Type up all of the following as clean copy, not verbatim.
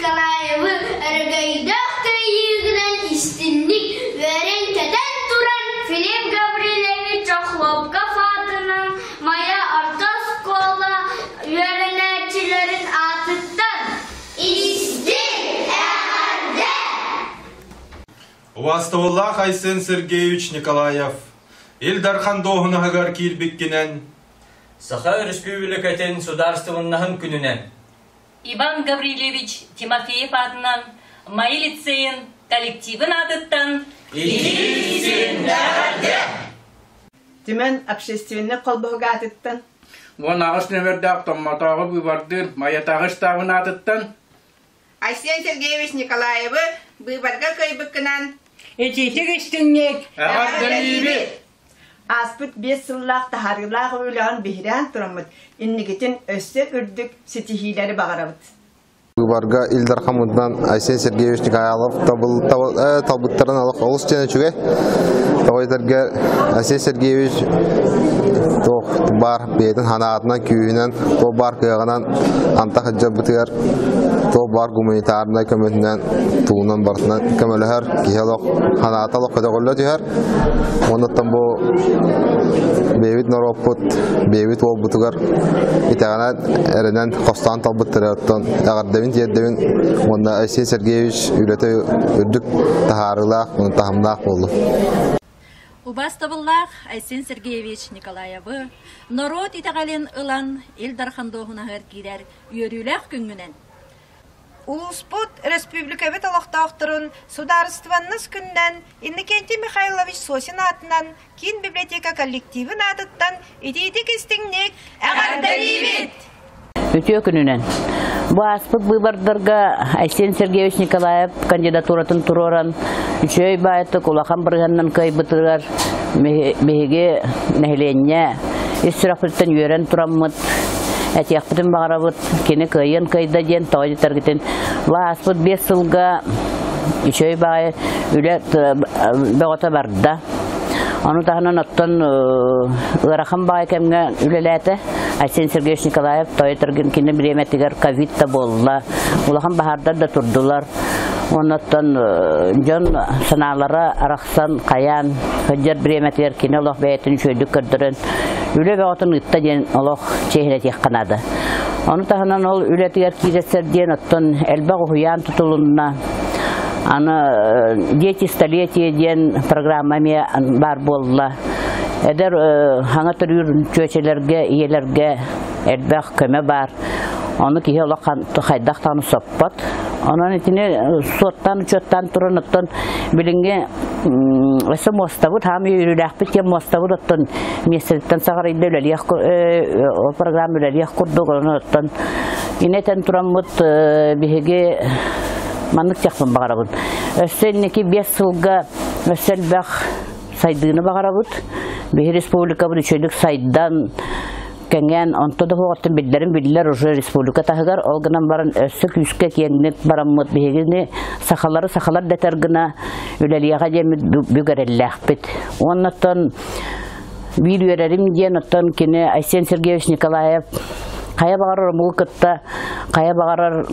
Николаевы Аргайдах Кайыгнан истинник верен кеден туран Филипп Гаврилевич Охлопка Фатынан Мая Артас Кола Веренерчилерин Atıttan İlistin Erде Уваставуллах Айсен Сергеевич Николаев Илдархан доғына ғагар килбеккенен Саха Республикатын Сударствоннахын күнінен Иван Гаврилевич Тимофеев адынан Майы лицейін коллективін адыттан İlistin Erде Тимен общественный колбоға атыттан. Вон ағыш нөмірдақ томматағы бұйбардыр маятағыш тағын атыттан. Айсен Сергеевич Николаевы бұйбарға көйбіккінан. Этитик истинник. Әғаддалиби. Аспыт 5 сыллақ тахарылақ ойлаған бейран тұрамыд. Иннігетін өсті үрдік сетихилері бағарабыд. Выборга Ильдар Хамуддан Айсен Сергеевич Николаев талбыттарын алық олыс жена чүге. Тавайдарға Айсен Сергеевич бар бейдің ханатынан күйінен, бар күйіғынан антақ жабытығар, бар гуманитарына көметінен туғынан бартынан көмелігер, кейхелік ханаталық көдіғылы түйер. Онықтан бұл бейвит нороппыт, бейвит ол бұтығар, итағанат әрінен қостан талбыттыры өттін. Әғардевін тиеддевін, онда Айсен Сергеевич үйреті үрдік тахарылақ, оны тахымлақ болды. Убастабыллах Айсен Сергеевич Николаевы народ итагален ылан Илдархан доғынағыр кирер үйеріләқ күнгінен. Улуспут республикабет алақтақтырын сударстванныз күннен Иннокентий Михайлович Сосин атынан Кин библиотека коллективін атыттан итидік істіңнек әғардалибет. Үтіе күнінен. Бұл аспыт бұйбардарға Айсен Сергеевич Николаев кандидатуратын тұроран үшөй байыты кулақан бірғаннан көй бұтырар меге нәхіленне үстірақпыттан үйерен тұраммыд әтияқпытын бағарабыд кені көйен көйда ден тауайды таргетін. Бұл аспыт 5 сылға үшөй байы үлі бағыта барды. Onu tahının ottun ırakın bağı kemge ülelete Aysen Sergeyevich Nikolaev toyuturgun kini bilemetiger COVID da bolla. Ulakın bahardar da turdular. Ondan jon sanalara araksan kayan hıccar bilemetiger kini Allah beyetin şöydük kırdırın. Üle bağıtın ıtta diyen Allah çehret yakınadı. Onu tahının ol ületiger kireser diyen ottun elbağ huyan tutulunna. Аны дети столетия ден программами бар болла. Эдер хаңа төрүр чөчелерге, иелерге элбек көмө бар. Аны кие лакан хайдак таны соппат. Анан итине соттан чөттан турыныттан билинге эсе мостабыт хам юрүләкпит ке мостабыт оттан меселттен сагарыйда үлелиях программа үлелиях курдугунуттан инетен тураммыт биһиге Маннык чакпын багарабыт. Өссөннеки 5 сылга өсөлбак сайдыны багарабыт. Бир республика бу чөйлүк сайдан кенген онтода хоттын билдер уже республика тагыр олгынан барын өссөк үскө кеңнек бараммыт бегине сахалар детергина үлелияга жемит бүгөрелләхпит. Оннотон бир өрерим ден оттон кине Айсен Сергеевич Николаев Кая багарар мулкытта, кая багарар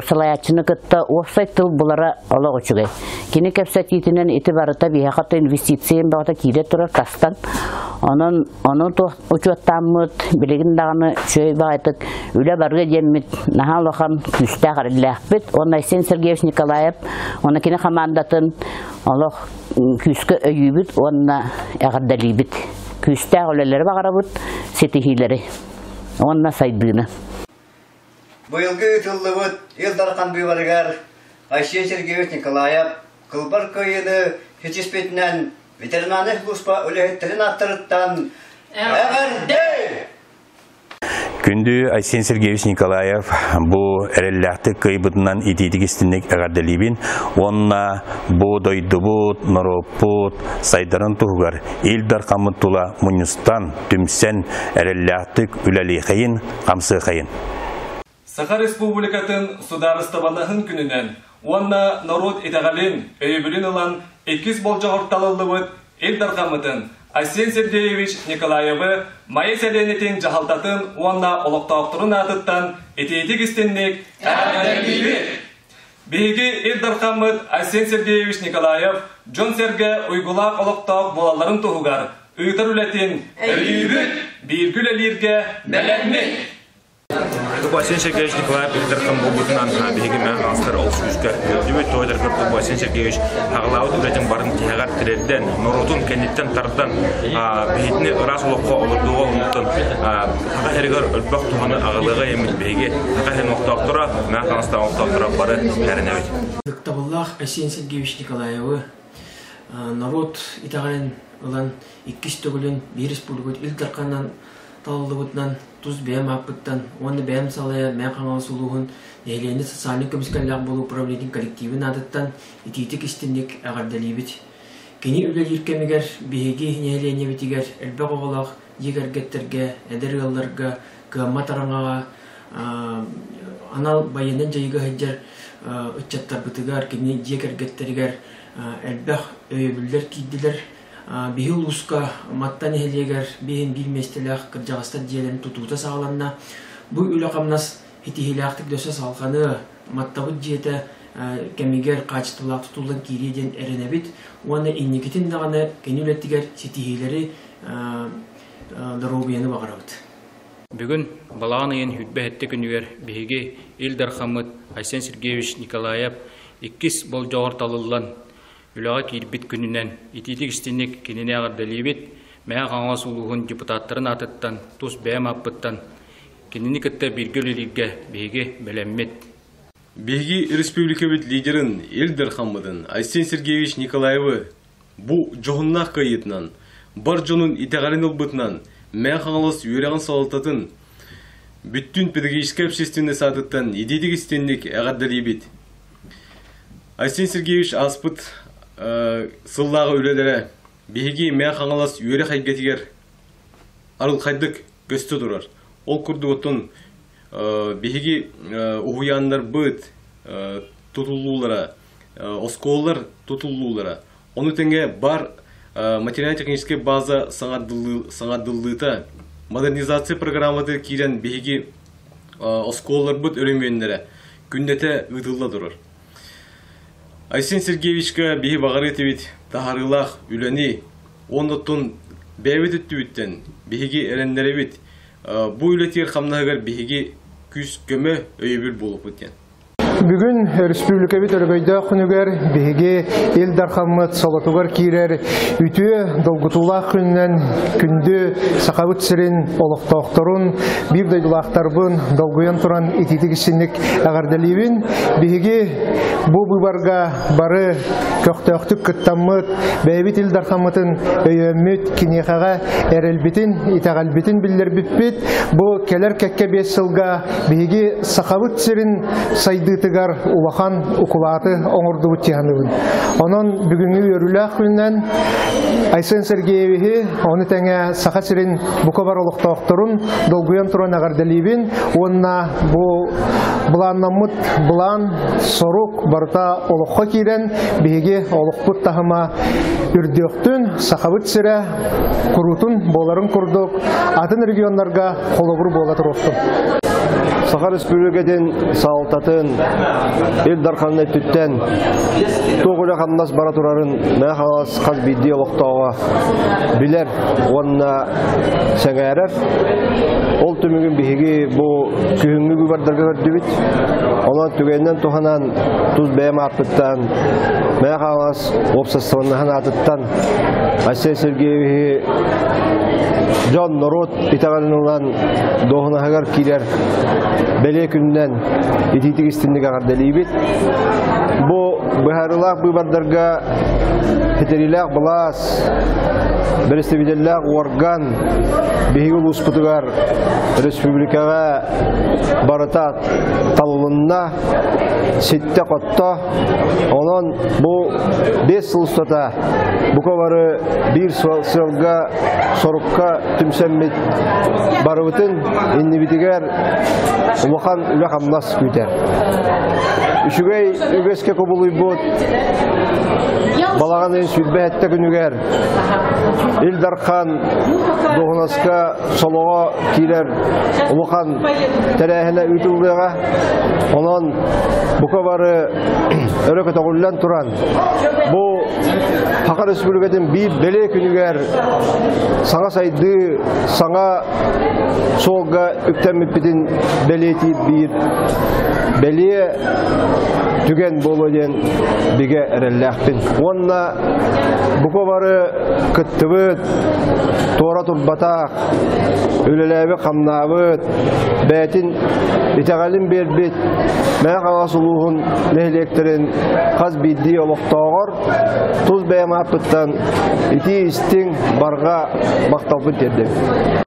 салаячыны кытта офсайт тыл булара ала учугай. Кини кепсет итинен итибарыта бияхата инвестициян багата кире турар кастан. Onun uçuаттаммыт, билигин даганы чөй багайтык, үле барга жеммит, нахан лохан күстә гарилләхбит. Он Айсен Сергеевич Николаев, оны кини командатын Аллах күскә өйүбит, онна әгәрдәлибит. Күстә үлеләре багарабыт, сетихиләре. Онна сайдыны. Быйылгы тыллыбыт Илдархан бүйбаргар Айсен Сергеевич Николаев кылбар көйені хечеспетінен ветеринарных служба үлехеттерін аттырыттан әғәрді! Күнді Айсен Сергеевич Николаев бұл әрелләқті көйбітінен итетік істінік әғарделейбін. Онна бұл дойдыбыт, нороппыт, сайдарын тұғығар Илдар қамыттыла мұныстан түмсен әрелләқтік үләлейқайын, қамсықайын. Саха Республикатын сударыстабанахын күнінен онна народ итағалин өйбілін ылан 2 болжа орталылыбыт Илдар қамытын Арсен Сергеевич Николаевы майы сәленетін жағалтатын онна олықтауқтырын атыттан етейтік істеннек әдәлейбі. Бейгі Илдархамыд Арсен Сергеевич Николаев Джон Серге ұйғылақ олықтауқ болаларын тұғығар. Үйтір үлетін әлейбі бейгіл әлерге бәләнмек. Арсен Сергеевич Николаев Илдархан болбутунан биһиги мен астар олсузга дебет тойдар кырып Арсен Сергеевич хаглауд үлетин барын тиягар тирелден нурутун кенеттен тардан бихитни ырас улукка олурдуга умуттан хага херигер өлбак туганы агалыга эмит биһиги хага хен октоктора мен канастан октоктора бары херенебит. Доктабуллах Арсен Сергеевич Николаевы народ итагален улан 2 төгүлүн бир республика Илдарханнан таллыбытнан туз бәм апыттан, оны бәм салая мән қаңал сұлуғын нәйленді социальный комиссиялық болу управлениялық коллективін адыттан ититік істіндік ағардалибет. Кені үлелер кемегер бейге нәйлене бетігер әлбәқ оғылақ егергеттерге, әдір ғалларға, қамма тараңаға, анал байынан жайығы ғаджар үтчаттар бұтығар, кені егергеттерігер әлбәқ өйбілдер кейділер. Бихил уска маттан эхелегер бихин билместелях кыржагастар диелерин тутута сагаланна бу үлакамнас хитихилактык дөсө салганы маттабыт диете кемигер качтылак тутулдан кириден эренебит уаны инникитин даганы кенүлеттигер ситихилери даробияны багарабыт. Бүгүн балаанын хүтбәһетте күнүгер биһиги Илдархамыд Арсен Сергеевич Николаев 2 болжогор талыллан Үліға кейбіт күнінен итетік істенек кенене ағардалебет, мәя қаңға сұлуғын депутаттарын атыттан, тұс бәм аппыттан, кенені кітті біргілерге бейге бәләммет. Бейге республика бет лидерін Илдархамыдын Арсен Сергеевич Николаевы бұ жоғыннақ қайытынан, бар жонын итағарин олбытынан, мәя қаңғалас үйрәғын салататын, бүттін педагогический общественный сатыттан итетік істенек ағардалебет. Арсен Сергеевич аспыт сыллағы үлелері бейге мән қаңалас үйері қайгетігер арыл қайдық көсті тұрар. Ол күрді отын бейге ұғыяндар бұд тұтылулары, осколлар тұтылулары. Оны тәңге бар материально-технический база саңадылыта модернизация программады кейден бейге осколлар бұд өременлері күндеті ұтылла тұрар. Арсен Сергеевичка бейі бағар етебет, тахарылақ, үләне, оныттың бәйбет өттібіттен, бейге әрендері бет, бұл үлетер қамнағығар бейге күз көмі өйбіл болып өткен. Бүгін республика бит өргөйдө күнүгөр биги Илдархамыд солотугар кирер үтүө долгутулах күннен күндү сакабыт сирин олоктоокторун бир дойдулактарбын долгуян туран ититик исинник агардалибин биги бу бубарга бары көктөктүк кыттаммыт бэбит Илдархамыдын өйөмүт кинехага эрелбитин итагалбитин билдербитпит бу келер кекке 5 жылга биги сакабыт сирин сайдыты улахан укулаты оңорду бутяныбын. Онон бүгүнгү өрүлөк күнүнөн Арсен Сергеевичи оны теңе сахасырын букабар олуктоокторун долгуян туран агардалибин. Онна бу буланнамыт булан сорук барта олукка кирен биги олукпут тахыма үрдөктүн сахабыт сире курутун боларын курдук. Атын региондарга колобур бола туруптум. Сахар Республикаден саалтатын Илдарханны түттен тоғылы қамнас бара тұрарын мәхалас қаз бидді олықтауға білер, онына сәңәрер. Ол түмігін бейге бұл күйінгі күбардарға көрді бит. Онан түгеннен тұханан тұз бәйім апыттан мәхалас опсастығынан атыттан Арсен Сергеевичи Жон Норот итағанынан доғынағар келер бәле күннен ититік істіндік ағардалибет. Бұл бұхарылақ бұйбардарға хетерилақ бұлас, бірістебеделлақ орган бейгіл ұспытығар республикаға барыта талылынна сетте қотта. Онан бұл 5 жыл ұстата бұқавары 1 жылға сорыққа түмсәммет барыбытын иннибитигер улахан үләқамнас күйтер. Үшігей үгеске көбілуй бұд. Балағанын сүлбәтті күнігер. Илдархан доғынаска солуға кейлер ұлықан тәрәхіне үйтілдіға. Онан бұқа бары өрөкі тоғылдан тұран. Бұл Хақар Республикатын бір бәле күнігер саңа сайды, саңа солға үктәміппетін бәлеті бір бәле түген болуын біге әрелләқпін. Онна бұқа бары күттібіт, тора тұрбатақ, өлеләбі қамнабыт, бәтін итәғалін бербет, мәң қаласылуғын ләйлектерін қаз бидді олықтағыр, тұз бәйім апыттан ити істің барға мақталпын тердім.